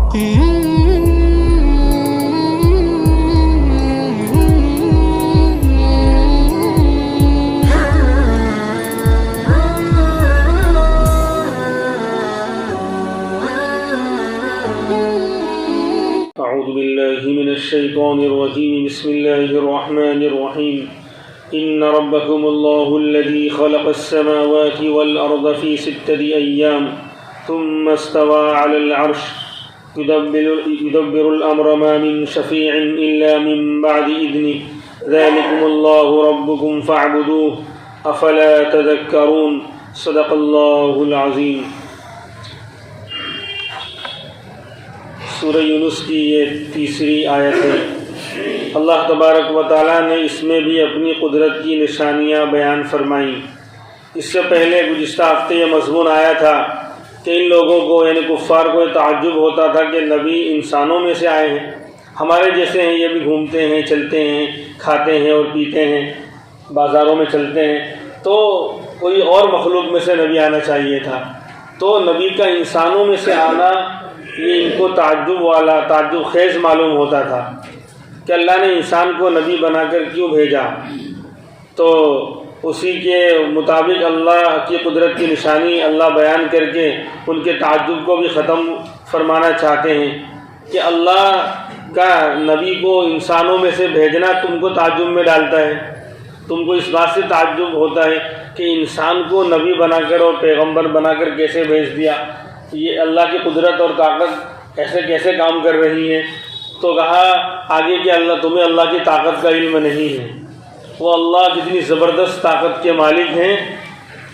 أعوذ بالله من الشيطان الرجيم بسم الله الرحمن الرحيم إن ربكم الله الذي خلق السماوات والأرض في 6 أيام ثم استوى على العرش يدبر الأمر ما من شفيع إلا من بعد إذنه ذلكم الله ربكم فاعبدوه أفلا تذكرون صدق الله العظيم۔ سورہ یونس کی یہ تیسری آیت ہے۔ اللہ تبارک و تعالیٰ نے اس میں بھی اپنی قدرت کی نشانیاں بیان فرمائیں۔ اس سے پہلے گزشتہ ہفتے یہ مضمون آیا تھا کہ ان لوگوں کو یعنی کفار کو یہ تعجب ہوتا تھا کہ نبی انسانوں میں سے آئے ہیں، ہمارے جیسے ہیں، یہ بھی گھومتے ہیں، چلتے ہیں، کھاتے ہیں اور پیتے ہیں، بازاروں میں چلتے ہیں، تو کوئی اور مخلوق میں سے نبی آنا چاہیے تھا۔ تو نبی کا انسانوں میں سے آنا یہ ان کو تعجب خیز معلوم ہوتا تھا کہ اللہ نے انسان کو نبی بنا کر کیوں بھیجا۔ تو اسی کے مطابق اللہ کی قدرت کی نشانی اللہ بیان کر کے ان کے تعجب کو بھی ختم فرمانا چاہتے ہیں کہ اللہ کا نبی کو انسانوں میں سے بھیجنا تم کو تعجب میں ڈالتا ہے، تم کو اس بات سے تعجب ہوتا ہے کہ انسان کو نبی بنا کر اور پیغمبر بنا کر کیسے بھیج دیا، یہ اللہ کی قدرت اور طاقت ایسے کیسے کام کر رہی ہے۔ تو کہا آگے کہ تمہیں اللہ کی طاقت کا علم نہیں ہے، وہ اللہ کتنی زبردست طاقت کے مالک ہیں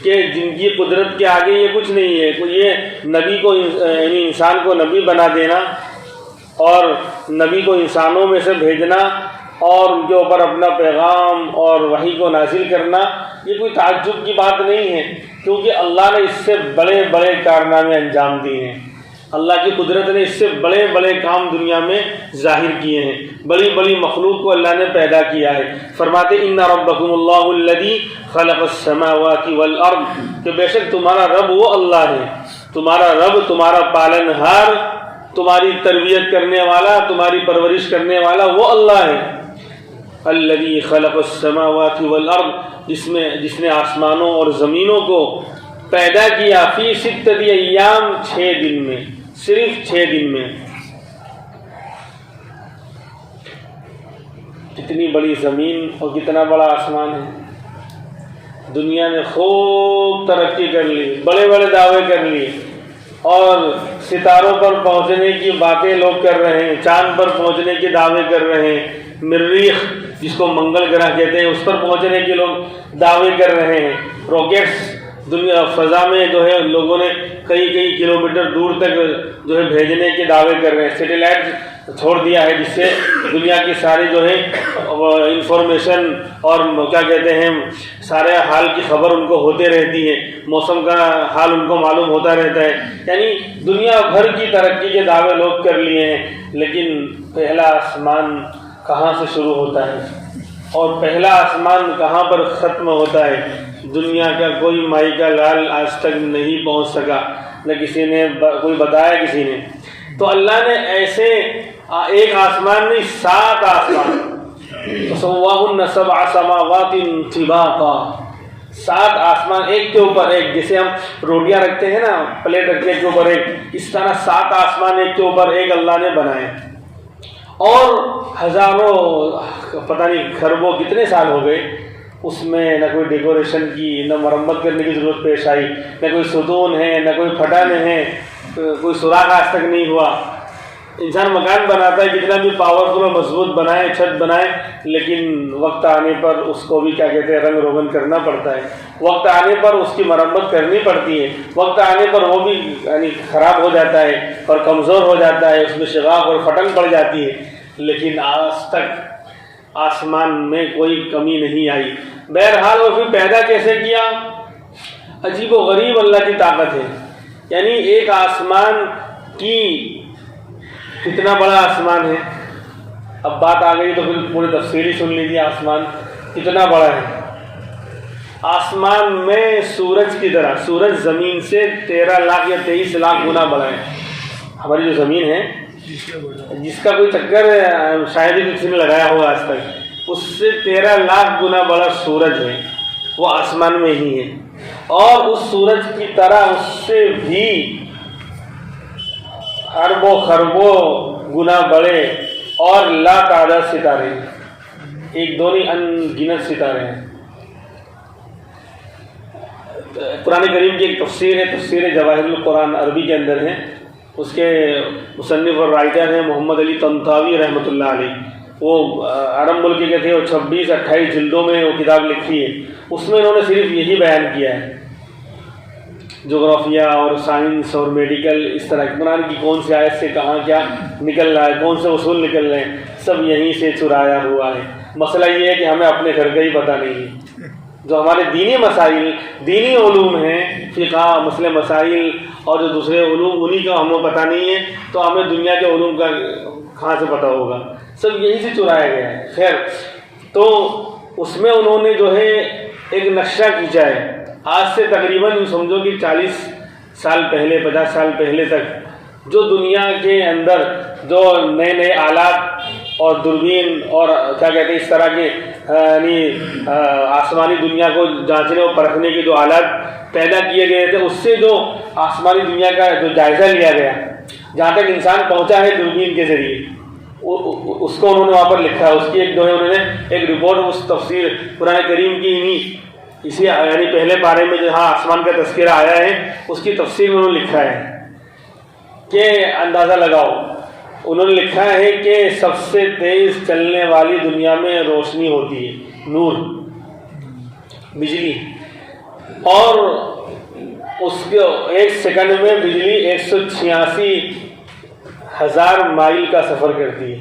کہ جن کی قدرت کے آگے یہ کچھ نہیں ہے۔ یہ نبی کو یعنی انسان کو نبی بنا دینا اور نبی کو انسانوں میں سے بھیجنا اور ان کے اوپر اپنا پیغام اور وحی کو نازل کرنا یہ کوئی تعجب کی بات نہیں ہے، کیونکہ اللہ نے اس سے بڑے بڑے کارنامے انجام دیے ہیں۔ اللہ کی قدرت نے اس سے بڑے بڑے کام دنیا میں ظاہر کیے ہیں، بڑی بڑی مخلوق کو اللہ نے پیدا کیا ہے۔ فرماتے ان ربکم اللہ الذی خلق السماوات والارض، کہ بے شک تمہارا رب وہ اللہ ہے، تمہارا رب تمہارا پالنہار، تمہاری تربیت کرنے والا، تمہاری پرورش کرنے والا وہ اللہ ہے۔ الذی خلق السماوات والارض، جس نے آسمانوں اور زمینوں کو پیدا کیا، فی 6 ایام، 6 دن میں، صرف 6 دن میں۔ کتنی بڑی زمین اور کتنا بڑا آسمان ہے۔ دنیا نے خوب ترقی کر لی، بڑے بڑے دعوے کر لیے اور ستاروں پر پہنچنے کی باتیں لوگ کر رہے ہیں، چاند پر پہنچنے کے دعوے کر رہے ہیں، مریخ جس کو منگل گرہ کہتے ہیں اس پر پہنچنے کے لوگ دعوے کر رہے ہیں، راکٹس دنیا فضا میں جو ہے لوگوں نے کئی کلومیٹر دور تک جو ہے بھیجنے کے دعوے کر رہے ہیں، سیٹلائٹ چھوڑ دیا ہے جس سے دنیا کی ساری جو ہے انفارمیشن اور کیا کہتے ہیں سارے حال کی خبر ان کو ہوتے رہتی ہے، موسم کا حال ان کو معلوم ہوتا رہتا ہے۔ یعنی دنیا بھر کی ترقی کے دعوے لوگ کر لیے ہیں، لیکن پہلا آسمان کہاں سے شروع ہوتا ہے اور پہلا آسمان کہاں پر ختم ہوتا ہے، دنیا کا کوئی مائی کا لال آج تک نہیں پہنچ سکا، نہ کسی نے کوئی بتایا کسی نے۔ تو اللہ نے ایسے ایک آسمان نہیں 7 آسمان، فسواہن 7 سماوات طباقا، 7 آسمان ایک کے اوپر ایک، جیسے ہم روٹیاں رکھتے ہیں نا پلیٹ رکھتے ہیں ایک کے اوپر ایک، اس طرح 7 آسمان ایک کے اوپر ایک اللہ نے بنائے، اور ہزاروں پتہ نہیں کھربوں کتنے سال ہو گئے اس میں نہ کوئی ڈیکوریشن کی، نہ مرمت کرنے کی ضرورت پیش آئی، نہ کوئی ستون ہے، نہ کوئی پھٹانے ہیں، کوئی سوراخ آج تک نہیں ہوا۔ انسان مکان بناتا ہے کتنا بھی پاورفل اور مضبوط بنائے، چھت بنائے، لیکن وقت آنے پر اس کو بھی کیا کہتے ہیں رنگ روغن کرنا پڑتا ہے، وقت آنے پر اس کی مرمت کرنی پڑتی ہے، وقت آنے پر وہ بھی یعنی خراب ہو جاتا ہے اور کمزور ہو جاتا ہے، اس میں شگاف اور پھٹن پڑ جاتی ہے، لیکن آج تک آسمان میں کوئی کمی نہیں آئی۔ بہرحال وہ پھر پیدا کیسے کیا؟ عجیب و غریب اللہ کی طاقت ہے، یعنی ایک آسمان کی کتنا بڑا آسمان ہے، اب بات آ گئی تو پھر پوری تفصیلی سن لیجیے آسمان کتنا بڑا ہے۔ آسمان میں سورج کی طرح، سورج زمین سے 13 لاکھ یا 23 لاکھ گنا بڑا ہے۔ ہماری جو زمین ہے جس کا کوئی چکر شاید ہی کسی نے لگایا ہوگا آج تک، اس سے 13 لاکھ گنا بڑا سورج ہے، وہ آسمان میں ہی ہے، اور اس سورج کی طرح اس سے بھی اربوں خربوں گنا بڑے اور لا تعداد ستارے، ایک دو نہیں ان گنت ستارے ہیں۔ قرآن کریم کی ایک تفسیر ہے، تفسیر جواہر القرآن، عربی کے اندر ہے، اس کے مصنف اور رائٹر ہیں محمد علی طنطاوی رحمۃ اللہ علیہ، وہ عرب ملک کے تھے، اور 26-28 جلدوں میں وہ کتاب لکھی ہے، اس میں انہوں نے صرف یہی بیان کیا ہے، جغرافیہ اور سائنس اور میڈیکل، اس طرح قرآن کی کون سی آیت سے کہاں کیا نکل رہا ہے، کون سے اصول نکل رہے ہیں، سب یہیں سے چرایا ہوا ہے۔ مسئلہ یہ ہے کہ ہمیں اپنے گھر کا ہی پتہ نہیں ہے، جو ہمارے دینی مسائل، دینی علوم ہیں، فقہ، مسئلے مسائل اور جو دوسرے علوم، انہی کا ہمیں پتہ نہیں ہے، تو ہمیں دنیا کے علوم کا کہاں سے پتہ ہوگا، سب یہیں سے چرایا گیا ہے۔ خیر، تو اس میں انہوں نے جو ہے ایک نقشہ کھینچا ہے، آج سے تقریباً سمجھو کہ 40 سال پہلے، 50 سال پہلے تک جو دنیا کے اندر جو نئے نئے آلات اور دوربین اور کیا کہتے ہیں اس طرح کے یعنی آسمانی دنیا کو جانچنے اور پرکھنے کے جو آلات پیدا کیے گئے تھے، اس سے جو آسمانی دنیا کا جو جائزہ لیا گیا، جہاں تک انسان پہنچا ہے دوربین کے ذریعے، اس کو انہوں نے وہاں پر لکھا ہے، اس کی ایک جو ہے انہوں نے ایک رپورٹ، اس تفسیر قرآن کریم کی اسی یعنی پہلے بارے میں جہاں آسمان کا تذکرہ آیا ہے، اس کی تفسیر میں انہوں نے لکھا ہے کہ اندازہ لگاؤ، انہوں نے لکھا ہے کہ سب سے تیز چلنے والی دنیا میں روشنی ہوتی ہے، نور، بجلی، اور اس کے ایک سیکنڈ میں بجلی 186,000 مائل کا سفر کرتی ہے۔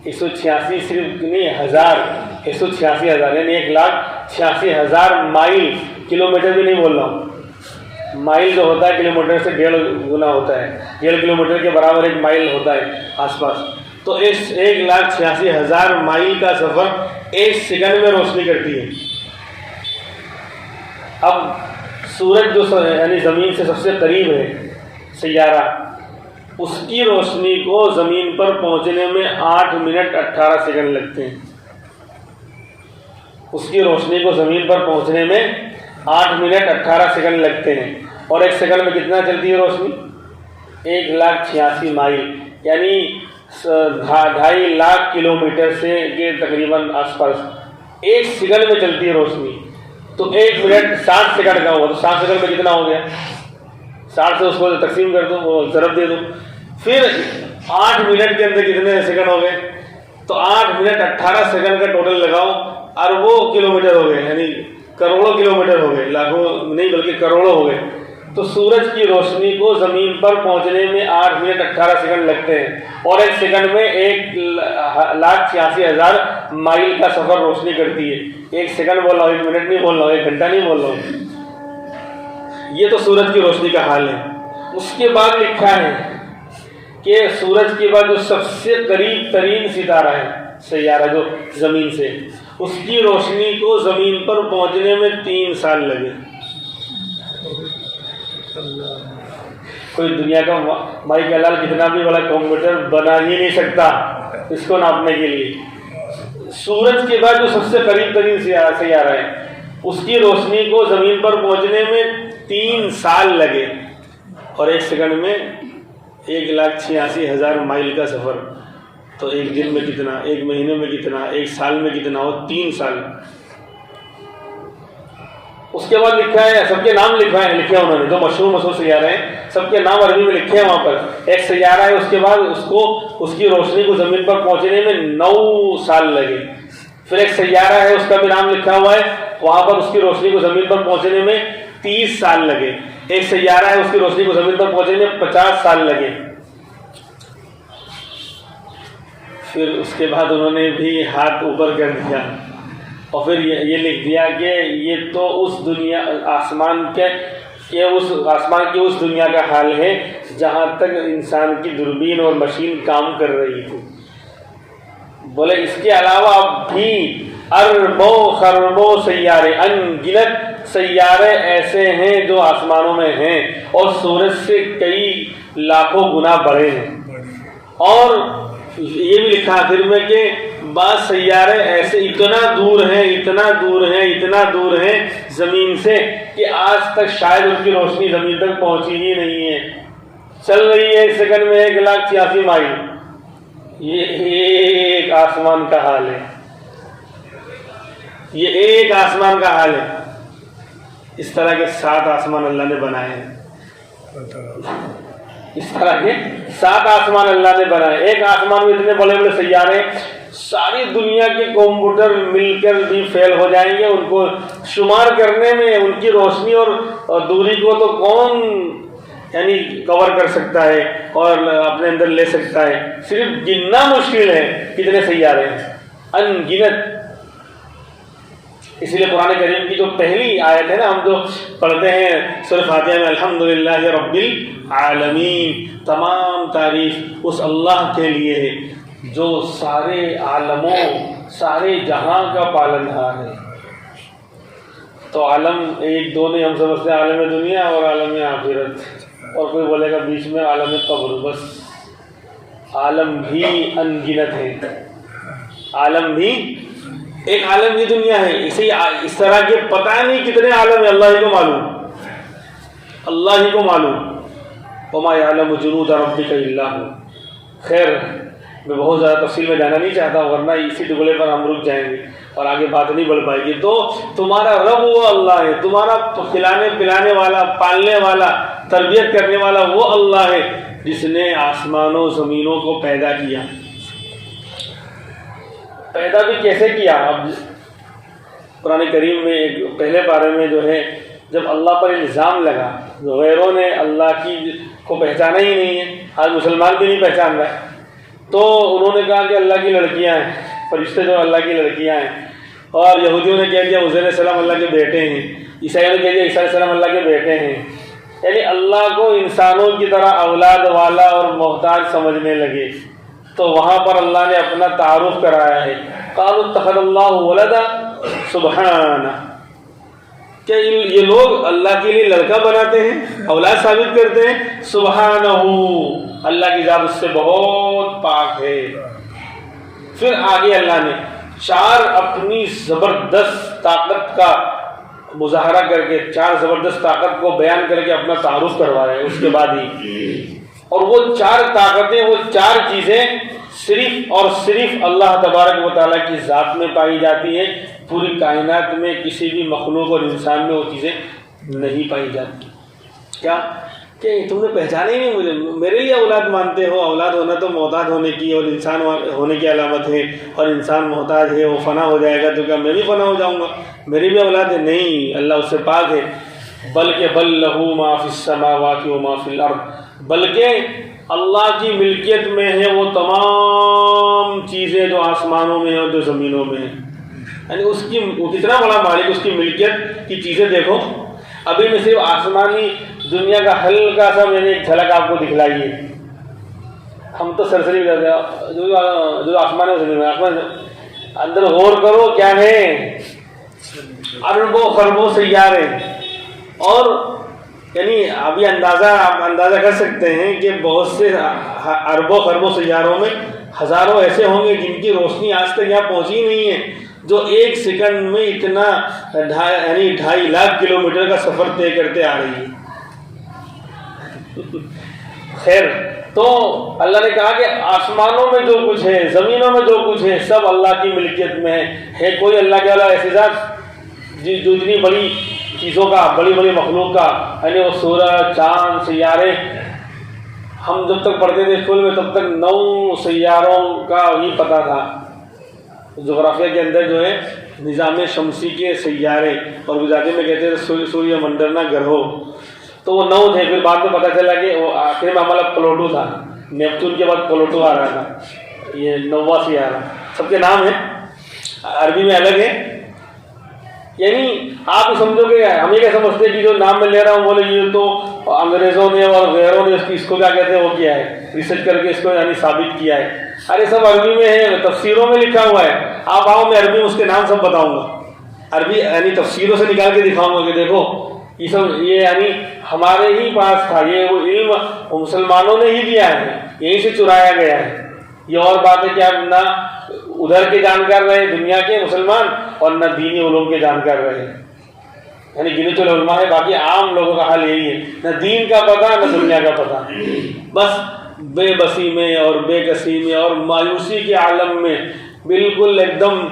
186 صرف نہیں، 186,000 یعنی 1,86,000 مائل، کلومیٹر بھی نہیں بول رہا ہوں، مائل جو ہوتا ہے کلومیٹر سے 1.5 گنا ہوتا ہے، 1.5 کلومیٹر کے برابر ایک مائل ہوتا ہے آس پاس، تو اس 1,86,000 مائل کا سفر ایک سیکنڈ میں روشنی کرتی ہے۔ اب سورج جو یعنی زمین سے سب سے قریب ہے سیارہ، اس کی روشنی کو زمین پر پہنچنے میں 8 منٹ 18 سیکنڈ لگتے ہیں، اس کی روشنی کو زمین پر پہنچنے میں 8 منٹ 18 سیکنڈ لگتے ہیں، اور ایک سیکنڈ میں کتنا چلتی ہے روشنی؟ 1,86,000 مائل، یعنی 2.5 لاکھ کلومیٹر سے کے تقریباً آس پاس ایک سیکنڈ میں چلتی ہے روشنی۔ تو 1 منٹ 60 سیکنڈ کا ہوگا، تو 60 سیکنڈ میں کتنا ہو گیا؟ 60 سے اس کو تقسیم کر دو، وہ ضرب دے دو، پھر 8 منٹ کے اندر کتنے سیکنڈ ہو گئے؟ تو 8 منٹ 18 سیکنڈ کا ٹوٹل لگاؤ، اربوں کلومیٹر ہو گئے، یعنی کروڑوں کلومیٹر ہو گئے، لاکھوں نہیں بلکہ کروڑوں ہو گئے۔ تو سورج کی روشنی کو زمین پر پہنچنے میں 8 منٹ 18 سیکنڈ لگتے ہیں، اور ایک سیکنڈ میں 1,86,000 مائل کا سفر روشنی کرتی ہے۔ ایک سیکنڈ بول رہا ہوں، 1 منٹ نہیں بول رہا ہوں، 1 گھنٹہ نہیں بول رہا ہوں۔ یہ تو سورج کی روشنی کا حال ہے۔ اس کے بعد لکھا ہے کہ سورج کے بعد جو سب سے قریب ترین ستارہ ہے، سیارہ جو زمین سے، اس کی روشنی کو زمین پر پہنچنے میں 3 سال لگے۔ کوئی دنیا کا مائی کا لال کتنا بھی بڑا کمپیوٹر بنا ہی نہیں سکتا اس کو ناپنے کے لیے۔ سورج کے بعد جو سب سے قریب ترین سیارہ ہے، اس کی روشنی کو زمین پر پہنچنے میں 3 سال لگے، اور ایک سیکنڈ میں 1,86,000 مائل کا سفر۔ تو ایک دن میں کتنا، ایک مہینے میں کتنا، ایک سال میں کتنا ہو؟ 3 سال۔ اس کے بعد لکھا ہے، سب کے نام لکھے ہیں انہوں نے، جو مشہور سیارے ہیں سب کے نام عربی میں لکھے ہیں وہاں پر۔ ایک سیارہ ہے، اس کے بعد اس کی روشنی کو زمین پر پہنچنے میں 9 سال لگے۔ پھر ایک سیارہ ہے، اس کا بھی نام لکھا ہوا ہے، وہاں پر اس کی روشنی کو زمین پر پہنچنے میں 30 سال لگے۔ ایک سیارہ ہے، اس کی روشنی کو زمین پر پہنچنے میں 50 سال لگے۔ پھر اس کے بعد انہوں نے بھی ہاتھ اوپر کر دیا اور پھر یہ لکھ دیا کہ یہ تو اس دنیا آسمان کی اس دنیا کا حال ہے جہاں تک انسان کی دوربین اور مشین کام کر رہی تھی۔ بولے اس کے علاوہ بھی اربوں خربوں سیارے، ان گنت سیارے ایسے ہیں جو آسمانوں میں ہیں اور سورج سے کئی لاکھوں گنا بڑے ہیں، اور یہ بھی لکھا آخر میں کہ بعض سیارے ایسے اتنا دور ہیں زمین سے کہ آج تک شاید ان کی روشنی زمین تک پہنچی ہی نہیں ہے، چل رہی ہے ایک سیکنڈ میں 1,86,000 مائل۔ یہ ایک آسمان کا حال ہے، یہ ایک آسمان کا حال ہے۔ اس طرح کے 7 آسمان اللہ نے بنائے ہیں، اس طرح کے 7 آسمان اللہ نے بنائے۔ ایک آسمان میں اتنے بڑے بڑے سیارے، ساری دنیا کے کمپیوٹر مل کر بھی فیل ہو جائیں گے ان کو شمار کرنے میں، ان کی روشنی اور دوری کو تو کون یعنی کور کر سکتا ہے اور اپنے اندر لے سکتا ہے، صرف گننا مشکل ہے کتنے سیارے ہیں، ان گنت۔ اسی لیے قرآن کریم کی جو پہلی آیت ہے نا، ہم جو پڑھتے ہیں سورہ فاتحہ میں، الحمدللہ رب العالمین، تمام تعریف اس اللہ کے لیے ہے جو سارے عالموں، سارے جہاں کا پالنہار ہے۔ تو عالم ایک دو نہیں، ہم سمجھتے ہیں عالم دنیا اور عالم آخرت، اور کوئی بولے گا بیچ میں عالم قبر، بس عالم بھی ان گنت ہے، عالم بھی ایک عالم ہی دنیا ہے۔ اس طرح کے پتہ نہیں کتنے عالم ہیں، اللہ ہی کو معلوم، اللہ ہی کو معلوم۔ وما یعلم جنود ربک الا هو۔ خیر، میں بہت زیادہ تفصیل میں جانا نہیں چاہتا ہوں، ورنہ اسی ٹکڑے پر ہم رک جائیں گے اور آگے بات نہیں بڑھ پائے گی۔ تو تمہارا رب وہ اللہ ہے، تمہارا کھلانے پلانے والا، پالنے والا، تربیت کرنے والا وہ اللہ ہے جس نے آسمانوں زمینوں کو پیدا کیا۔ پیدا بھی کیسے کیا؟ اب قرآن کریم میں ایک پہلے پارے میں جو ہے، جب اللہ پر الزام لگا، غیروں نے اللہ کی کو پہچانا ہی نہیں ہے، آج مسلمان بھی نہیں پہچان رہا، تو انہوں نے کہا کہ اللہ کی لڑکیاں ہیں، فرشتے جو اللہ کی لڑکیاں ہیں، اور یہودیوں نے کہہ دیا عزیر علیہ السلام اللہ کے بیٹے ہیں، عیسائیوں نے کہہ دیا عیسیٰ علیہ السلام اللہ کے بیٹے ہیں، یعنی اللہ کو انسانوں کی طرح اولاد والا اور محتاج سمجھنے لگے۔ تو وہاں پر اللہ نے اپنا تعارف کرایا ہے، قالوا اتخذ اللہ ولدا سبحانہ، کہ یہ لوگ اللہ کے لیے لڑکا بناتے ہیں، اولاد ثابت کرتے ہیں، سبحانہ، اللہ کی ذات اس سے بہت پاک ہے۔ پھر آگے اللہ نے 4 اپنی زبردست طاقت کا مظاہرہ کر کے، 4 زبردست طاقت کو بیان کر کے اپنا تعارف کروایا ہے اس کے بعد ہی، اور وہ 4 طاقتیں، وہ 4 چیزیں صرف اور صرف اللہ تبارک و تعالیٰ کی ذات میں پائی جاتی ہیں، پوری کائنات میں کسی بھی مخلوق اور انسان میں وہ چیزیں نہیں پائی جاتی۔ کیا کہ تم نے پہچانا ہی نہیں مجھے، میرے لیے اولاد مانتے ہو، اولاد ہونا تو محتاج ہونے کی اور انسان ہونے کی علامت ہے، اور انسان محتاج ہے، وہ فنا ہو جائے گا تو کیا میں بھی فنا ہو جاؤں گا، میری بھی اولاد ہے؟ نہیں، اللہ اس سے پاک ہے۔ بلکہ بل لہ ما فی السماوات و ما فی الارض، بلکہ اللہ کی ملکیت میں ہے وہ تمام چیزیں جو آسمانوں میں ہیں اور جو زمینوں میں ہیں، یعنی اس کی وہ کتنا بڑا مالک، اس کی ملکیت کی چیزیں دیکھو۔ ابھی میں صرف آسمانی دنیا کا ہلکا سا میں نے ایک جھلک آپ کو دکھلائیے، ہم تو سرسری جو آسمان ہے زمین میں، آسمان اندر غور کرو کیا ہے، اربوں خربوں سیارے، اور یعنی ابھی آپ اندازہ کر سکتے ہیں کہ بہت سے اربوں خربوں سیاروں میں ہزاروں ایسے ہوں گے جن کی روشنی آج تک یہاں پہنچی نہیں ہے، جو 1 سیکنڈ میں اتنا یعنی 2.5 لاکھ کلومیٹر کا سفر طے کرتے آ رہی ہے۔ خیر، تو اللہ نے کہا کہ آسمانوں میں جو کچھ ہے، زمینوں میں جو کچھ ہے، سب اللہ کی ملکیت میں ہے۔ کوئی اللہ کے والا ایسی ذات جو اتنی بڑی چیزوں کا، بڑی بڑی مخلوق کا، یعنی وہ سورج، چاند، سیارے، ہم جب تک پڑھتے تھے اسکول میں تب تک 9 سیاروں کا ہی پتہ تھا، جغرافیہ کے اندر جو ہے نظام شمسی کے سیارے، اور گجراتی میں کہتے تھے سوریہ منڈلنا گرہو، تو وہ 9 تھے۔ پھر بعد میں پتہ چلا کہ وہ آخر میں ہمارا پلوٹو تھا، نیپچون کے بعد پلوٹو آ رہا تھا، یہ 9واں سیارہ۔ سب کے نام ہیں، عربی میں الگ ہے، یعنی آپ سمجھو کہ ہم یہ کیا سمجھتے ہیں کہ جو نام میں لے رہا ہوں بولے یہ تو انگریزوں نے اور غیروں نے اس کو کیا کہتے ہیں وہ کیا ہے، ریسرچ کر کے اس کو یعنی ثابت کیا ہے۔ ارے سب عربی میں ہے، تفسیروں میں لکھا ہوا ہے، آپ آؤ میں عربی میں اس کے نام سب بتاؤں گا، عربی یعنی تفسیروں سے نکال کے دکھاؤں گا کہ دیکھو یہ سب یہ یعنی ہمارے ہی پاس تھا، یہ وہ علم مسلمانوں نے ہی دیا ہے، یہیں سے چرایا گیا ہے۔ یہ اور بات ہے کہ آپ نہ ادھر کے جانکار رہے دنیا کے مسلمان اور نہ دینی علوم کے جانکار رہے، یعنی گنے چلے علماء ہے، باقی عام لوگوں کا حال یہی ہے، نہ دین کا پتہ نہ دنیا کا پتہ، بس بے بسی میں اور بے کسی میں اور مایوسی کے عالم میں بالکل ایک دم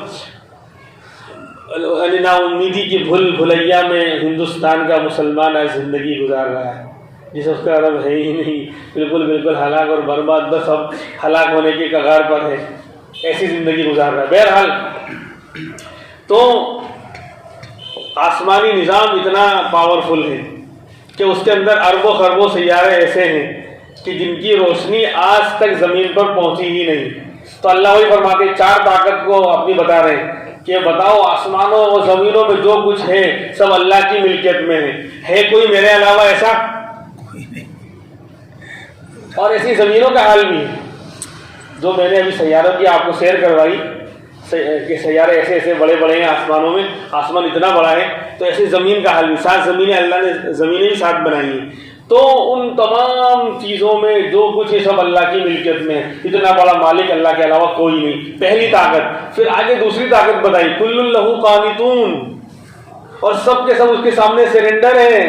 یعنی نا امیدی کی بھلیا میں ہندوستان کا مسلمان آج زندگی گزار رہا ہے، جس اس کا رب ہے ہی نہیں، بالکل ہلاک اور برباد، بس اب ہلاک ہونے کے کگار پر ہے، ایسی زندگی گزار رہا ہے۔ بہرحال تو آسمانی نظام اتنا پاورفل ہے کہ اس کے اندر اربوں خربوں سیارے ایسے ہیں کہ جن کی روشنی آج تک زمین پر پہنچی ہی نہیں۔ تو اللہ وہی فرماتے چار طاقت کو اپنی بتا رہے ہیں کہ بتاؤ آسمانوں اور زمینوں میں جو کچھ ہے سب اللہ کی ملکیت میں ہے کوئی میرے علاوہ ایسا؟ اور ایسی زمینوں کا حال بھی ہے جو میں نے ابھی سیاروں کی آپ کو سیر کروائی کہ سیارے ایسے ایسے بڑے بڑے ہیں آسمانوں میں، آسمان اتنا بڑا ہے، تو ایسی زمین کا حال بھی، 7 زمینیں اللہ نے زمینیں بھی 7 بنائی ہیں، تو ان تمام چیزوں میں جو کچھ ہے سب اللہ کی ملکیت میں ہے، اتنا بڑا مالک اللہ کے علاوہ کوئی نہیں، پہلی طاقت۔ پھر آگے دوسری طاقت بتائی کل لہ قانتون، اور سب کے سب اس کے سامنے سرنڈر ہیں۔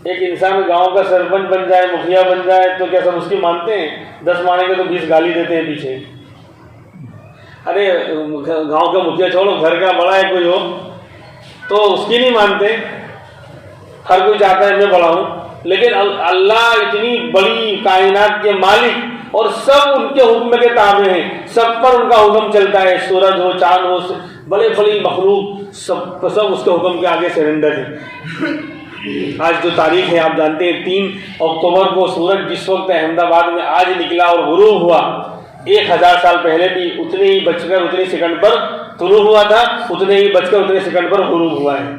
ایک انسان گاؤں کا سرپنچ بن جائے، مکھیا بن جائے تو کیا سب اس کی مانتے ہیں؟ 10 مانیں گے تو 20 گالی دیتے ہیں پیچھے۔ ارے گاؤں کا مکھیا چھوڑو، گھر کا بڑا ہے کوئی ہو تو اس کی نہیں مانتے، ہر کوئی چاہتا ہے میں بڑا ہوں، لیکن اللہ اتنی بڑی کائنات کے مالک اور سب ان کے حکم کے تابع ہیں، سب پر ان کا حکم چلتا ہے، سورج ہو چاند ہو بڑے بڑی مخلوق سب اس کے حکم کے آگے سرنڈر ہے۔ آج جو تاریخ ہے آپ جانتے ہیں 3 اکتوبر کو سورج جس وقت احمد آباد میں آج نکلا اور غروب ہوا، 1000 سال پہلے بھی اتنے ہی بج کر اتنے سیکنڈ پر طلوع ہوا تھا، اتنے ہی بج کر اتنے سیکنڈ پر غروب ہوا ہے۔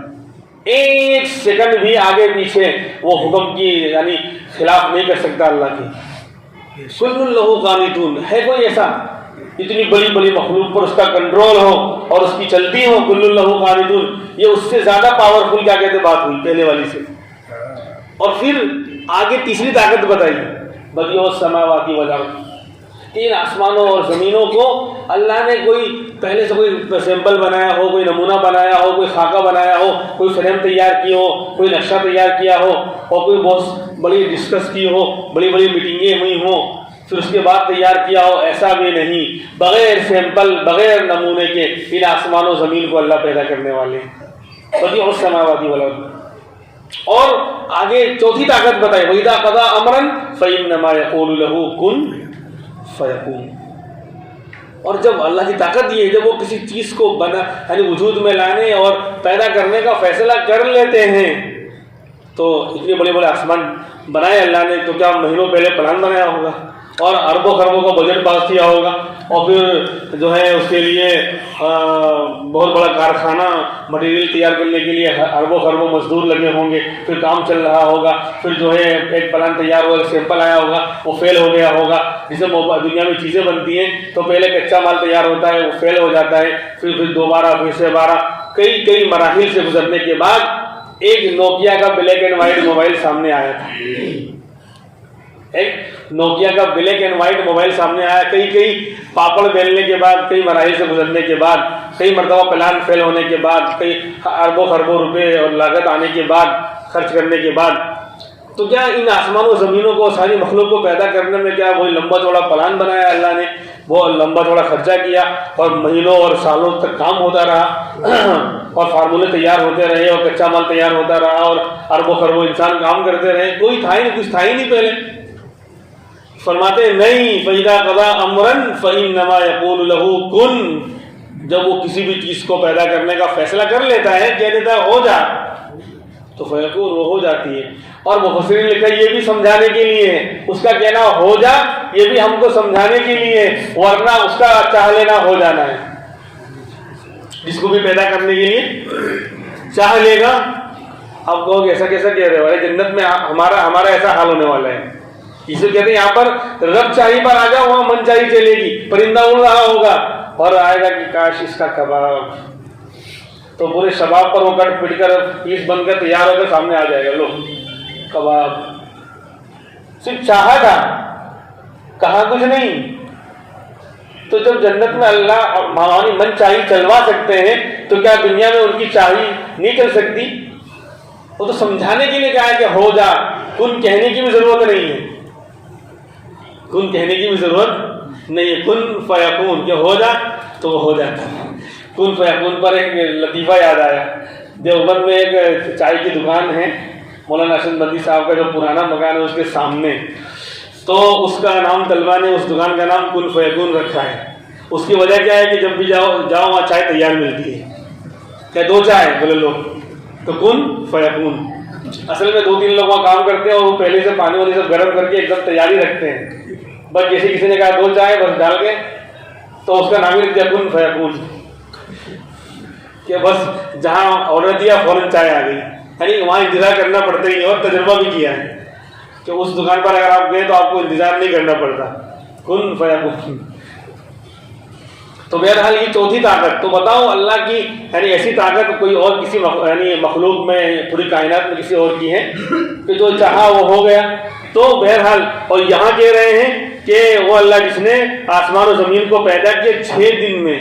1 سیکنڈ بھی آگے پیچھے وہ حکم کی یعنی خلاف نہیں کر سکتا اللہ کی۔ کل لہ قانتون، ہے کوئی ایسا اتنی بڑی بڑی مخلوق پر اس کا کنٹرول ہو اور اس کی چلتی ہو؟ کل لہ قانتون، یہ اس سے زیادہ پاورفل کیا کہتے بات ہوئی پہلے والی سے۔ اور پھر آگے تیسری طاقت بتائی بدیع السماوات والارض، 3 آسمانوں اور زمینوں کو اللہ نے کوئی پہلے سے کوئی سیمپل بنایا ہو، کوئی نمونہ بنایا ہو، کوئی خاکہ بنایا ہو، کوئی فریم تیار کی ہو، کوئی نقشہ تیار کیا ہو، اور کوئی بہت بڑی ڈسکس کی ہو، بڑی بڑی میٹنگیں ہوئی ہوں، پھر اس کے بعد تیار کیا ہو، ایسا بھی نہیں، بغیر سیمپل بغیر نمونے کے ان آسمان و زمین کو اللہ پیدا کرنے والے ہیں۔ بدیع السماوات والارض۔ اور آگے چوتھی طاقت بتائی وَإِذَا قَضَىٰ أَمْرًا فَإِنَّمَا يَقُولُ لَهُ كُن فَيَكُونُ۔ اور جب اللہ کی طاقت یہ ہے جب وہ کسی چیز کو بنا یعنی وجود میں لانے اور پیدا کرنے کا فیصلہ کر لیتے ہیں، تو اتنے بڑے بڑے آسمان بنائے اللہ نے تو کیا مہینوں پہلے پلان بنایا ہوگا اور اربوں خربوں کا بجٹ پاس کیا ہوگا، اور پھر جو ہے اس کے لیے بہت بڑا کارخانہ مٹیریل تیار کرنے کے لیے اربوں خربوں مزدور لگے ہوں گے، پھر کام چل رہا ہوگا، پھر جو ہے ایک پلان تیار ہوا، سیمپل آیا ہوگا، وہ فیل ہو گیا ہوگا۔ جسے دنیا میں چیزیں بنتی ہیں تو پہلے کچا مال تیار ہوتا ہے، وہ فیل ہو جاتا ہے، پھر دوبارہ پھر سے بارہ کئی مراحل سے گزرنے کے بعد ایک نوکیا کا بلیک اینڈ وائٹ موبائل سامنے آیا تھا۔ ایک نوکیا کا بلیک اینڈ وائٹ موبائل سامنے آیا، کئی پاپڑ بیلنے کے بعد، کئی مراحل سے گزرنے کے بعد، کئی مرتبہ پلان فیل ہونے کے بعد، کئی اربوں خربوں روپے اور لاگت آنے کے بعد، خرچ کرنے کے بعد، تو کیا ان آسمانوں زمینوں کو ساری مخلوق کو پیدا کرنے میں کیا وہی لمبا چوڑا پلان بنایا اللہ نے، وہ لمبا چوڑا خرچہ کیا اور مہینوں اور سالوں تک کام ہوتا رہا اور فارمولے تیار ہوتے رہے اور کچا مال تیار ہوتا رہا اور اربوں خربوں انسان کام کرتے رہے، کوئی تھا ہی نہیں، کچھ تھا ہی نہیں پہلے۔ فرماتے ہیں نہیں، فَإِذَا قَضَىٰ أَمْرًا فَإِنَّمَا يَقُولُ لَهُ كُن، جب وہ کسی بھی چیز کو پیدا کرنے کا فیصلہ کر لیتا ہے، کہہ دیتا ہے ہو جا، تو فیکون وہ ہو جاتی ہے۔ اور مفسرین نے لکھا یہ بھی سمجھانے کے لیے، اس کا کہنا ہو جا یہ بھی ہم کو سمجھانے کے لیے، ورنہ اس کا چاہ لینا ہو جانا ہے۔ جس کو بھی پیدا کرنے کے لیے چاہ لے گا، اب کہو گے ایسا کیسا کہہ رہے ہو، جنت میں ہمارا ایسا حال ہونے والا ہے۔ اسے کہتے ہیں یہاں پر رب چاہی پر آ جاؤ، وہاں من چاہی چلے گی، پرندہ اڑ رہا ہوگا، اور آئے گا کہ کاش اس کا کباب، تو پورے شباب پر وہ کٹ پٹ کر پیس بن کر تیار ہو کر سامنے آ جائے گا، لو کباب، صرف چاہا تھا، کہا کچھ نہیں۔ تو جب جنت میں اللہ ہماری من چاہی چلوا سکتے ہیں تو کیا دنیا میں ان کی چاہی نہیں چل سکتی؟ وہ تو سمجھانے کے لیے کہا ہے کہ ہو جا، کن کہنے کی بھی ضرورت نہیں ہے، کن کہنے کی بھی ضرورت نہیں ہے، کن فیکون، کہ ہو جا تو وہ ہو جاتا ہے۔ کن فیکون پر ایک لطیفہ یاد آیا، دیوبند میں ایک چائے کی دکان ہے، مولانا اشرف بندی صاحب کا جو پرانا مکان ہے اس کے سامنے، تو اس کا نام طلبہ نے اس دکان کا نام کن فیکون رکھا ہے۔ اس کی وجہ کیا ہے کہ جب بھی جاؤ وہاں چائے تیار ملتی ہے، کیا دو چائے بولے لو تو کن فیکون۔ اصل میں 2-3 لوگ وہاں کام کرتے ہیں اور وہ پہلے سے پانی وانی سب گرم کر کے ایک دم تیاری رکھتے ہیں، بس جیسے کسی نے کہا 2 چائے بس ڈال کے، تو اس کا نام ہی رکھ دیا کن فیکون، کہ بس جہاں آرڈر دیا فوراً چائے آ گئی، یعنی وہاں انتظار کرنا پڑتا ہی، اور تجربہ بھی کیا ہے کہ اس دکان پر اگر آپ گئے تو آپ کو انتظار نہیں کرنا پڑتا، کن فیکون۔ تو بہرحال یہ چوتھی طاقت، تو بتاؤ اللہ کی یعنی ایسی طاقت کوئی اور کسی یعنی مخلوق میں، پوری کائنات میں کسی اور کی ہے کہ جو چاہا وہ ہو گیا؟ تو بہرحال اور یہاں کہہ رہے ہیں کہ وہ اللہ جس نے آسمان و زمین کو پیدا کیا 6 دن میں۔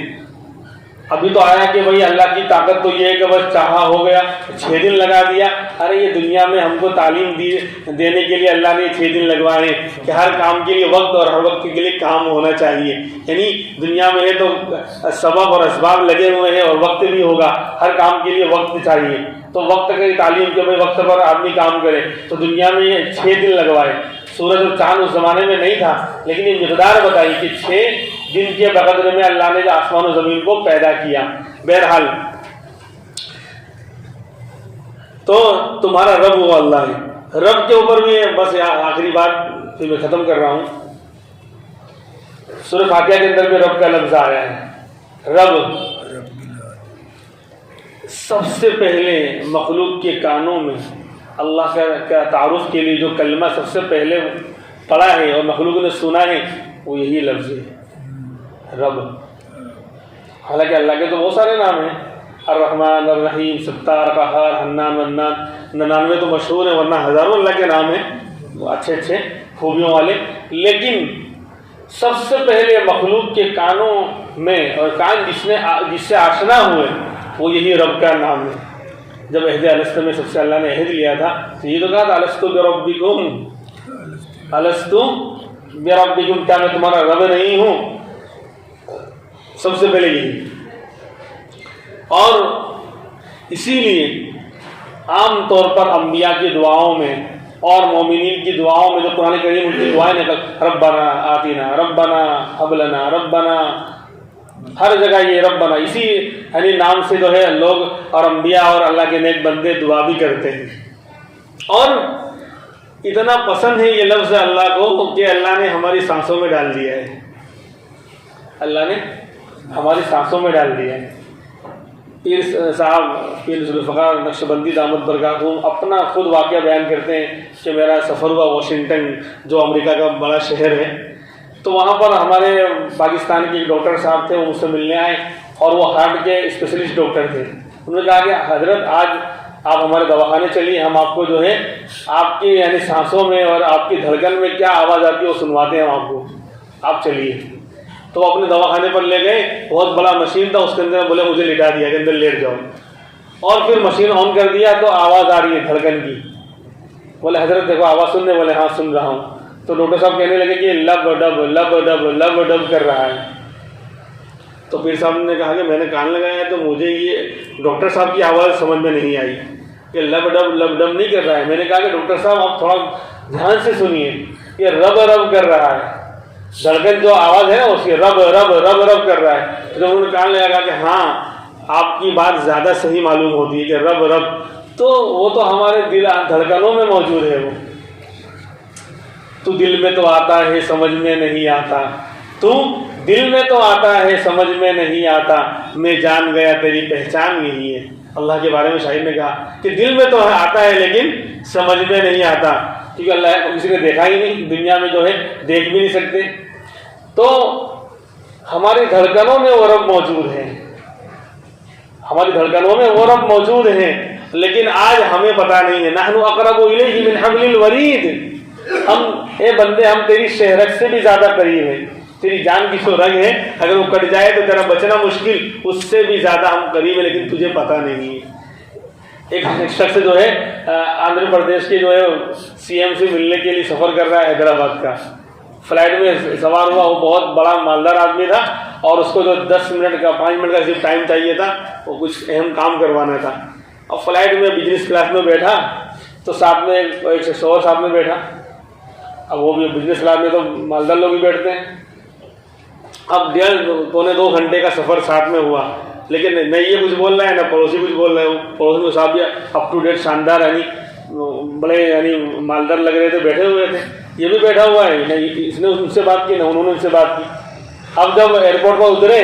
ابھی تو آیا کہ بھائی اللہ کی طاقت تو یہ ہے کہ بس چاہا ہو گیا، 6 دن لگا دیا۔ ارے یہ دنیا میں ہم کو تعلیم دینے کے لیے اللہ نے 6 دن لگوائے کہ ہر کام کے لیے وقت اور ہر وقت کے لیے کام ہونا چاہیے، یعنی دنیا میں ہے تو سبب اور اسباب لگے ہوئے ہیں اور وقت بھی ہوگا، ہر کام کے لیے وقت چاہیے، تو وقت کی تعلیم کے بھائی وقت پر آدمی کام کرے، تو دنیا میں یہ 6 دن لگوائے۔ سورج اور چاند اس زمانے میں نہیں تھا، لیکن یہ مقدار بتائی کہ 6 دن کے بقدر میں اللہ نے آسمان و زمین کو پیدا کیا۔ بہرحال تو تمہارا رب وہ اللہ ہے۔ رب کے اوپر بھی بس آخری بات پھر میں ختم کر رہا ہوں، سورہ فاتحہ کے اندر بھی رب کا لفظ آیا ہے۔ رب سب سے پہلے مخلوق کے کانوں میں اللہ کا تعارف کے لیے جو کلمہ سب سے پہلے پڑھا ہے اور مخلوق نے سنا ہے وہ یہی لفظ ہے، رب۔ حالانکہ اللہ کے تو بہت سارے نام ہیں، الرحمن، الرحیم، ستار، قہار، حنان، منان، 99 تو مشہور ہیں، ورنہ ہزاروں اللہ کے نام ہیں وہ اچھے اچھے خوبیوں والے، لیکن سب سے پہلے مخلوق کے کانوں میں اور کان جس سے آشنا ہوئے وہ یہی رب کا نام ہے۔ جب عہد الست میں سب سے اللہ نے عہد لیا تھا تو یہ تو کہا تھا الست بربکم، الست بربکم، کیا میں تمہارا رب نہیں ہوں؟ سب سے پہلے یہی۔ اور اسی لیے عام طور پر انبیاء کی دعاؤں میں اور مومنین کی دعاؤں میں جو قرآن کریم ان کی دعائیں نکل، ربنا آتنا، ربنا ہب لنا، ربنا، ہر جگہ یہ ربنا اسی یعنی نام سے جو ہے لوگ اور انبیاء اور اللہ کے نیک بندے دعا بھی کرتے ہیں۔ اور اتنا پسند ہے یہ لفظ اللہ کو کہ اللہ نے ہماری سانسوں میں ڈال دیا ہے، اللہ نے ہماری سانسوں میں ڈال دیا ہے۔ پیر صاحب پیر ذوالفقار نقشبندی دامت برکاتہم اپنا خود واقعہ بیان کرتے ہیں کہ میرا سفر ہوا واشنگٹن جو امریکہ کا بڑا شہر ہے، تو وہاں پر ہمارے پاکستان کے ایک ڈاکٹر صاحب تھے، وہ مجھ سے ملنے آئے اور وہ ہارٹ کے اسپیشلسٹ ڈاکٹر تھے۔ انہوں نے کہا کہ حضرت آج آپ ہمارے دواخانے چلیے، ہم آپ کو جو ہے آپ کی یعنی سانسوں میں اور آپ کی دھڑکن میں کیا آواز آتی ہے وہ سنواتے ہیں آپ کو، آپ چلیے۔ تو وہ اپنے دواخانے پر لے گئے، بہت بڑا مشین تھا، اس کے اندر بولے مجھے لٹا دیا کہ اندر لیٹ جاؤ، اور پھر مشین آن کر دیا تو آواز آ رہی ہے دھڑکن کی۔ بولے حضرت دیکھو آواز سن رہے؟ بولے ہاں سن رہا ہوں۔ تو ڈاکٹر صاحب کہنے لگے کہ لب ڈب لب ڈب لب ڈب کر رہا ہے۔ تو پیر صاحب نے کہا کہ میں نے کان لگایا تو مجھے یہ ڈاکٹر صاحب کی آواز سمجھ میں نہیں آئی کہ لب ڈب نہیں کر رہا ہے۔ میں نے کہا کہ ڈاکٹر صاحب آپ تھوڑا دھیان سے سنیے، یہ رب رب کر رہا ہے، دھڑکن جو آواز ہے اس کی رب رب رب رب کر رہا ہے۔ تو انہوں نے کان لگا کہ ہاں آپ کی بات زیادہ صحیح معلوم ہوتی ہے کہ رب رب، تو وہ تو ہمارے دل دھڑکنوں میں موجود ہے، وہ تو دل میں تو آتا ہے سمجھ میں نہیں آتا، تو دل میں تو آتا ہے سمجھ میں نہیں آتا، میں جان گیا تیری پہچان یہی ہے۔ اللہ کے بارے میں شاعر نے کہا کہ دل میں تو آتا ہے لیکن سمجھ میں نہیں آتا، کیونکہ اللہ کو کسی نے دیکھا ہی نہیں، دنیا میں جو ہے دیکھ بھی نہیں سکتے۔ تو ہماری دھڑکنوں میں وہ رب موجود ہے، ہماری دھڑکنوں میں وہ رب موجود ہیں، لیکن آج ہمیں پتہ نہیں ہے۔ نحن اقرب الیہ من حبل الورید، ہم اے بندے ہم تیری شہرک سے بھی زیادہ قریب ہیں، تیری جان کی جو رگ ہے اگر وہ کٹ جائے تو تیرا بچنا مشکل، اس سے بھی زیادہ ہم قریب ہیں، لیکن تجھے پتہ نہیں ہے۔ ایک شخص جو ہے آندھرا پردیش کے جو ہے سی ایم سے ملنے کے لیے سفر کر رہا ہے حیدرآباد کا، فلائٹ میں سوار ہوا، وہ بہت بڑا مالدار آدمی تھا اور اس کو جو 10 منٹ کا 5 منٹ کا صرف ٹائم چاہیے تھا، وہ کچھ اہم کام کروانا تھا۔ اب فلائٹ میں بزنس کلاس میں بیٹھا تو ساتھ میں ایک شوہر ساتھ میں بیٹھا، اب وہ بھی بزنس کلاس میں تو مالدار لوگ بھی بیٹھتے ہیں۔ اب 1.5-2 گھنٹے کا سفر ساتھ میں ہوا، لیکن نہ یہ کچھ بول رہا ہے نہ پڑوسی کچھ بول رہے ہیں۔ پڑوسی میں صاحب اپ ٹو ڈیٹ شاندار بڑے مالدار لگ رہے تھے، بیٹھے ہوئے تھے، یہ بھی بیٹھا ہوا ہے، نہ اس نے ان سے بات کی نہ انہوں نے ان سے بات کی۔ اب جب ایئرپورٹ پر اترے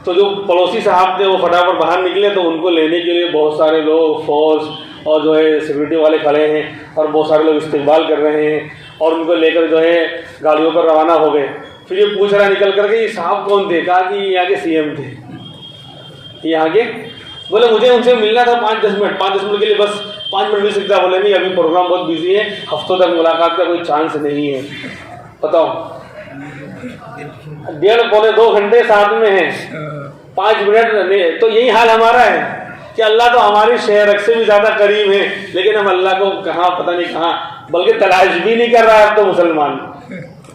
تو جو پڑوسی صاحب تھے وہ فٹافٹ باہر نکلے، تو ان کو لینے کے لیے بہت سارے لوگ فورس اور جو ہے سیکورٹی والے کھڑے ہیں اور بہت سارے لوگ استقبال کر رہے ہیں اور ان کو لے کر جو ہے گاڑیوں پر روانہ ہو گئے۔ پھر یہ پوچھ رہا نکل کر کے یہ صاحب کون تھے؟ کہا کہ یہاں کے سی ایم تھے، یہاں کے۔ بولے مجھے ان سے ملنا تھا 5-10 منٹ کے لیے، بس 5 منٹ مل سکتا ہے؟ بولے نہیں، ابھی پروگرام بہت بزی ہے، ہفتوں تک ملاقات کا کوئی چانس نہیں ہے۔ بتاؤ، 1.5-2 گھنٹے ساتھ میں ہیں، 5 منٹ، تو یہی حال ہمارا ہے کہ اللہ تو ہماری شہرک سے بھی زیادہ قریب ہے، لیکن ہم اللہ کو کہاں پتہ نہیں کہاں، بلکہ تلاش بھی نہیں کر رہا ہے اب تو مسلمان،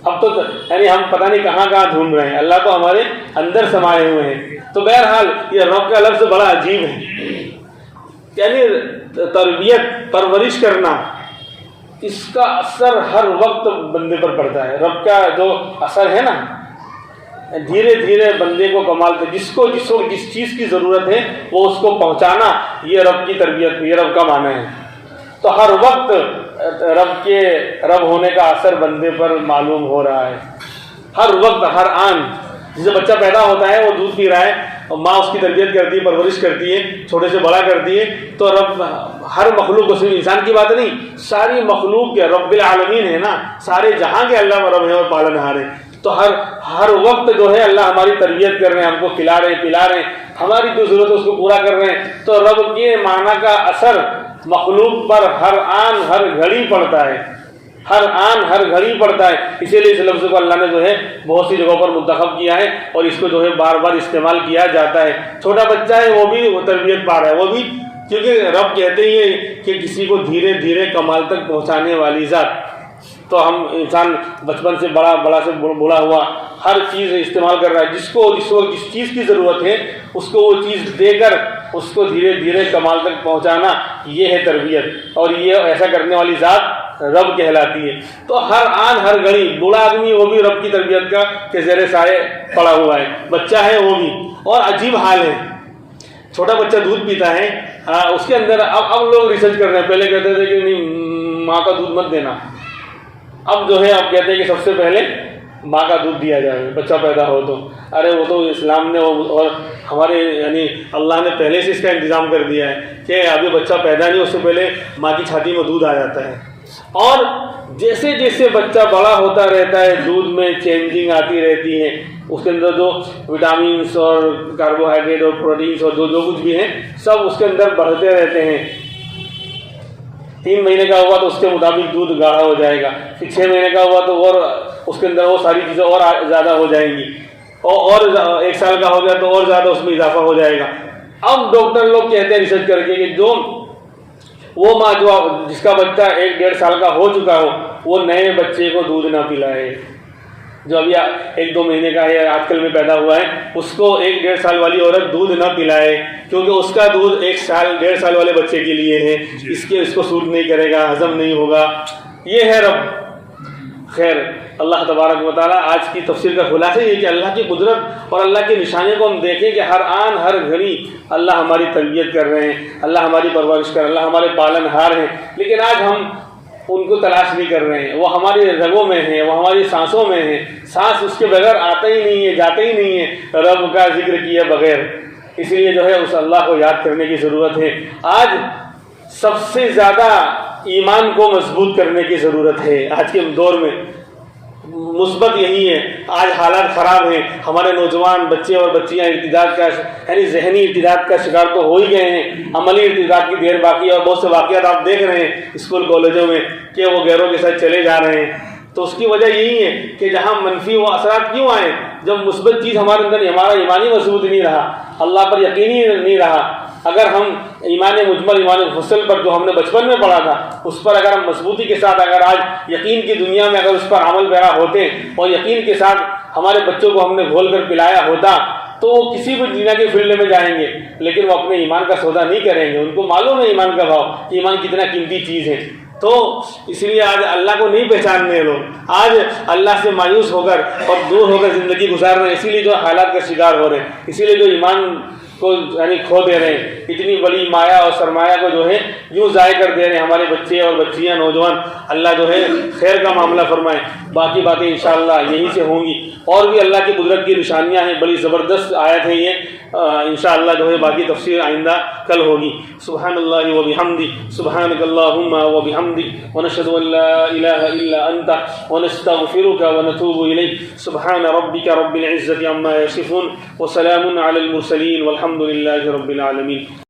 اب تو یعنی ہم پتہ نہیں کہاں ڈھونڈ رہے ہیں، اللہ تو ہمارے اندر سمائے ہوئے ہیں۔ تو بہرحال یہ رب کا لفظ بڑا عجیب ہے، یعنی تربیت پرورش کرنا، اس کا اثر ہر وقت بندے پر پڑتا ہے۔ رب کا جو اثر ہے نا، دھیرے دھیرے بندے کو کمال سے جس کو جس چیز کی ضرورت ہے وہ اس کو پہنچانا، یہ رب کی تربیت، یہ رب کا معنی ہے۔ تو ہر وقت رب ہونے کا اثر بندے پر معلوم ہو رہا ہے، ہر وقت، ہر آن۔ جسے بچہ پیدا ہوتا ہے وہ دودھ پی رہا ہے اور ماں اس کی تربیت کرتی ہے، پرورش کرتی ہے، چھوٹے سے بڑا کرتی ہے، تو رب ہر مخلوق کو، صرف انسان کی بات نہیں، ساری مخلوق کے رب العالمین ہے نا، سارے جہاں کے اللہ رب ہے اور پالن ہار ہے۔ تو ہر وقت جو ہے اللہ ہماری تربیت کر رہے ہیں، ہم کو کھلا رہے ہیں، پلا رہے ہیں، ہماری جو ضرورت ہے اس کو پورا کر رہے ہیں۔ تو رب کے معنی کا اثر مخلوق پر ہر آن ہر گھڑی پڑتا ہے، ہر آن ہر گھڑی پڑتا ہے۔ اسی لیے اس لفظ کو اللہ نے جو ہے بہت سی جگہوں پر منتخب کیا ہے اور اس کو جو ہے بار بار استعمال کیا جاتا ہے۔ چھوٹا بچہ ہے وہ بھی وہ تربیت پا رہا ہے، وہ بھی، کیونکہ رب کہتے ہی ہے کہ کسی کو دھیرے دھیرے کمال تک پہنچانے والی ذات۔ تو ہم انسان بچپن سے بڑا سے بوڑھا ہوا ہر چیز استعمال کر رہا ہے، جس کو جس چیز کی ضرورت ہے اس کو وہ چیز دے کر اس کو دھیرے دھیرے کمال تک پہنچانا، یہ ہے تربیت، اور یہ ایسا کرنے والی ذات رب کہلاتی ہے۔ تو ہر آن ہر گھڑی، بوڑھا آدمی وہ بھی رب کی تربیت کا کہ زیر سائے پڑا ہوا ہے، بچہ ہے وہ بھی۔ اور عجیب حال ہے، چھوٹا بچہ دودھ پیتا ہے، اس کے اندر اب لوگ ریسرچ کر رہے ہیں، پہلے کہتے تھے کہ نہیں ماں کا دودھ مت دینا، اب جو ہے اب کہتے ہیں کہ سب سے پہلے ماں کا دودھ دیا جائے بچہ پیدا ہو تو۔ ارے وہ تو اسلام نے اور ہمارے یعنی اللہ نے پہلے سے اس کا انتظام کر دیا ہے کہ ابھی بچہ پیدا نہیں، اس سے پہلے ماں کی چھاتی میں دودھ آ جاتا ہے، اور جیسے جیسے بچہ بڑا ہوتا رہتا ہے دودھ میں چینجنگ آتی رہتی ہے، اس کے اندر جو وٹامنس اور کاربوہائیڈریٹ اور پروٹینس اور جو کچھ بھی ہیں سب اس کے اندر بڑھتے رہتے ہیں۔ 3 مہینے کا ہوا تو اس کے مطابق دودھ گاڑھا ہو جائے گا، پھر 6 مہینے کا ہوا تو اور اس کے اندر وہ ساری چیزیں اور زیادہ ہو جائیں گی، اور 1 سال کا ہو گیا تو اور زیادہ اس میں اضافہ ہو جائے گا۔ اب ڈاکٹر لوگ کہتے ہیں ریسرچ کر کے کہ جو وہ ماں جو جس کا بچہ 1-1.5 سال کا ہو چکا ہو وہ نئے بچے کو دودھ نہ پلائے، جو ابھی 1-2 مہینے کا ہے آج کل میں پیدا ہوا ہے اس کو 1-1.5 سال والی عورت دودھ نہ پلائے، کیونکہ اس کا دودھ 1 سال 1.5 سال والے بچے کے لیے ہے، اس کو سوٹ نہیں کرے گا، ہضم نہیں ہوگا۔ یہ ہے رب۔ خیر، اللہ تبارک و تعالیٰ آج کی تفسیر کا خلاصہ یہ کہ اللہ کی قدرت اور اللہ کی نشانی کو ہم دیکھیں کہ ہر آن ہر گھڑی اللہ ہماری تربیت کر رہے ہیں، اللہ ہماری پرورش کر رہے ہیں، اللہ ہمارے پالن ہار ہیں، لیکن آج ہم ان کو تلاش نہیں کر رہے ہیں۔ وہ ہماری رگوں میں ہیں، وہ ہماری سانسوں میں ہیں، سانس اس کے بغیر آتا ہی نہیں ہے، جاتا ہی نہیں ہے رب کا ذکر کیے بغیر۔ اس لیے جو ہے اس اللہ کو یاد کرنے کی ضرورت ہے۔ آج سب سے زیادہ ایمان کو مضبوط کرنے کی ضرورت ہے آج کے دور میں۔ مثبت یہی ہے. آج حالات خراب ہیں, ہمارے نوجوان بچے اور بچیاں ارتداد کا یعنی ذہنی ارتداد کا شکار تو ہو ہی گئے ہیں, عملی ارتداد کی دیر باقی ہے. اور بہت سے واقعات آپ دیکھ رہے ہیں اسکول کالجوں میں کہ وہ غیروں کے ساتھ چلے جا رہے ہیں. تو اس کی وجہ یہی ہے کہ جہاں منفی وہ اثرات کیوں آئے, جب مثبت چیز ہمارے اندر ہمارا ایمانی مضبوط نہیں رہا, اللہ پر یقینی نہیں رہا. اگر ہم ایمان مجمل ایمان مفصل پر جو ہم نے بچپن میں پڑھا تھا اس پر اگر ہم مضبوطی کے ساتھ اگر آج یقین کی دنیا میں اگر اس پر عمل پیرا ہوتے اور یقین کے ساتھ ہمارے بچوں کو ہم نے گھول کر پلایا ہوتا تو وہ کسی بھی دنیا کے فیلڈ میں جائیں گے, لیکن وہ اپنے ایمان کا سودا نہیں کریں گے. ان کو معلوم ہے ایمان کا بھاؤ, کہ ایمان کتنا قیمتی چیز ہے. تو اس لیے آج اللہ کو نہیں پہچاننے لوگ, آج اللہ سے مایوس ہو کر اور دور ہو کر زندگی گزار رہے ہیں. اسی لیے جو حالات کا شکار ہو رہے ہیں, اسی لیے جو ایمان کو یعنی کھو دے رہے ہیں, اتنی بڑی مایا اور سرمایہ کو جو ہے یوں ضائع کر دے رہے ہیں ہمارے بچے اور بچیاں نوجوان. اللہ جو ہے خیر کا معاملہ فرمائے. باقی باتیں انشاءاللہ یہیں سے ہوں گی. اور بھی اللہ کی قدرت کی نشانیاں ہیں, بڑی زبردست آیت ہے یہ. انشاءاللہ جو ہے باقی تفسیر آئندہ کل ہوگی. سبحان اللہ و بحمدہ, سبحانک اللہم و بحمدک, ونشہد ان لا الہ الا انت, ونستغفرک ونتوب الیک. سبحان ربک رب العزة عما یصفون, وسلام علی المرسلین, والحمد للہ رب العالمین.